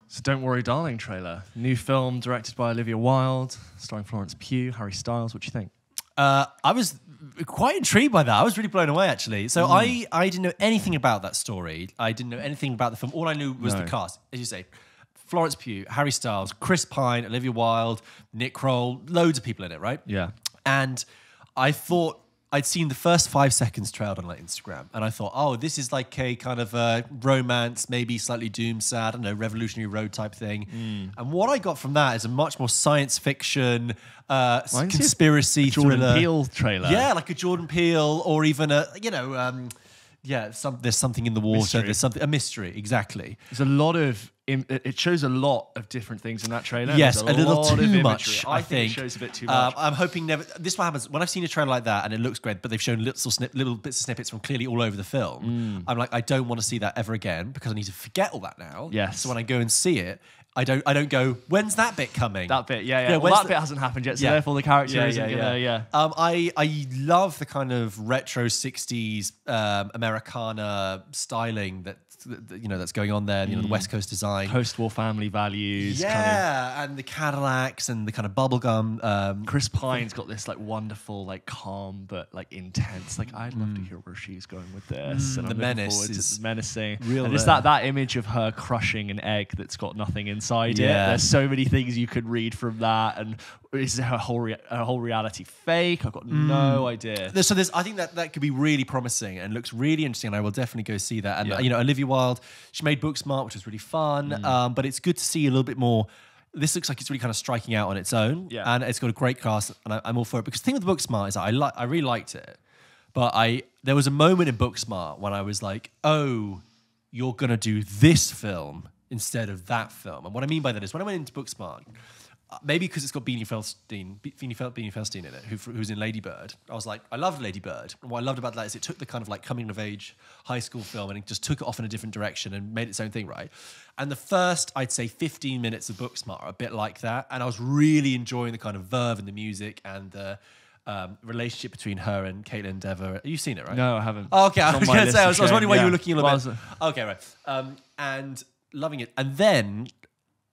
So Don't Worry Darling trailer. New film directed by Olivia Wilde, starring Florence Pugh, Harry Styles. What do you think? I was quite intrigued by that. I was really blown away, actually. So I didn't know anything about that story. I didn't know anything about the film. All I knew was the cast. As you say, Florence Pugh, Harry Styles, Chris Pine, Olivia Wilde, Nick Kroll, loads of people in it, right? Yeah. And I thought I'd seen the first 5 seconds trailed on like Instagram, and I thought, oh, this is like a kind of a romance, maybe slightly doom sad, I don't know, Revolutionary Road type thing. And what I got from that is a much more science fiction, conspiracy Jordan thriller. Peele trailer. Yeah, like a Jordan Peele, or even a, there's something in the water. Mystery. There's something, a mystery, exactly. There's a lot of... It shows a lot of different things in that trailer. Yes, There's a little lot of too imagery. much, I think. It shows a bit too much. I'm hoping never... This is what happens. When I've seen a trailer like that and it looks great, but they've shown little bits of snippets from clearly all over the film, I'm like, I don't want to see that ever again because I need to forget all that now. Yes. So when I go and see it, I don't go, when's that bit coming? That bit, yeah. Yeah, Well, that bit hasn't happened yet, so therefore the character isn't gonna... I love the kind of retro 60s Americana styling that's going on there. The West Coast design, Post-war family values. and the Cadillacs and the kind of bubblegum. Chris Pine's got this like wonderful, like calm but like intense. Like I'd love to hear where she's going with this. And the I'm menace looking forward is to menacing. real And it's there. that image of her crushing an egg that's got nothing inside it. Yeah. There's so many things you could read from that. And is her whole reality fake? I've got no idea. So I think that could be really promising and looks really interesting. And I will definitely go see that. And Olivia Wilde, she made Booksmart, which was really fun. But it's good to see a little bit more. This looks like it's really kind of striking out on its own, and it's got a great cast, and I'm all for it. Because the thing with Booksmart is that I really liked it, but there was a moment in Booksmart when I was like, oh, you're gonna do this film instead of that film. And what I mean by that is when I went into Booksmart, maybe because it's got Beanie Feldstein in it, who's in Lady Bird. I was like, I loved Lady Bird. And what I loved about that is it took the kind of like coming of age high school film and it just took it off in a different direction and made its own thing, right? And the first, I'd say 15 minutes of Booksmart are a bit like that. And I was really enjoying the kind of verve and the music and the relationship between her and Caitlin Dever. You've seen it, right? No, I haven't. Oh, okay, I was going to say, I was wondering why you were looking a little bit. bit. Okay, right. And loving it. And then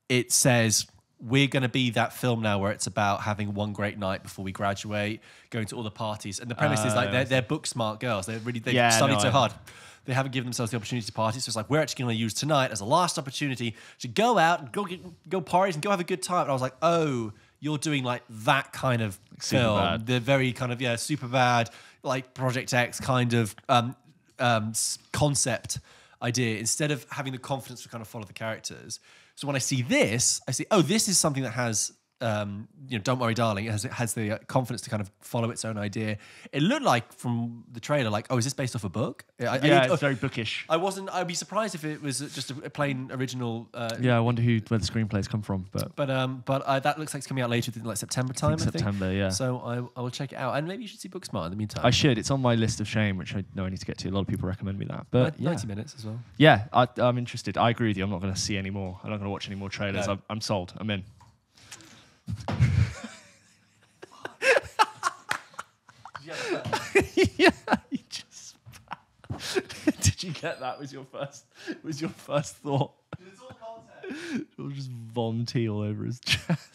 it says... we're going to be that film now where it's about having one great night before we graduate, going to all the parties. And the premise is like they're book smart girls. They've studied so hard. They haven't given themselves the opportunity to party. So it's like, we're actually going to use tonight as a last opportunity to go out and go parties and go have a good time. And I was like, oh, you're doing like that kind of film. Superbad. The very kind of, super bad, like Project X kind of concept idea, instead of having the confidence to kind of follow the characters. So when I see this, I see, oh, this is something that has, Don't Worry Darling, it has the confidence to kind of follow its own idea. It looked like from the trailer, like, oh, is this based off a book? It's very bookish. I'd be surprised if it was just a plain original. I wonder where the screenplays come from. But that looks like it's coming out later, like September time, I think. September, yeah. So I will check it out. And maybe you should see Booksmart in the meantime. I should. It's on my list of shame, which I know I need to get to. A lot of people recommend me that. But 90 minutes as well. Yeah, I'm interested. I agree with you. I'm not going to see any more. I'm not going to watch any more trailers. No. I'm sold. I'm in. Yeah, you just... Did you get that? Was your first thought? It's all content. It was just Von T all over his chest.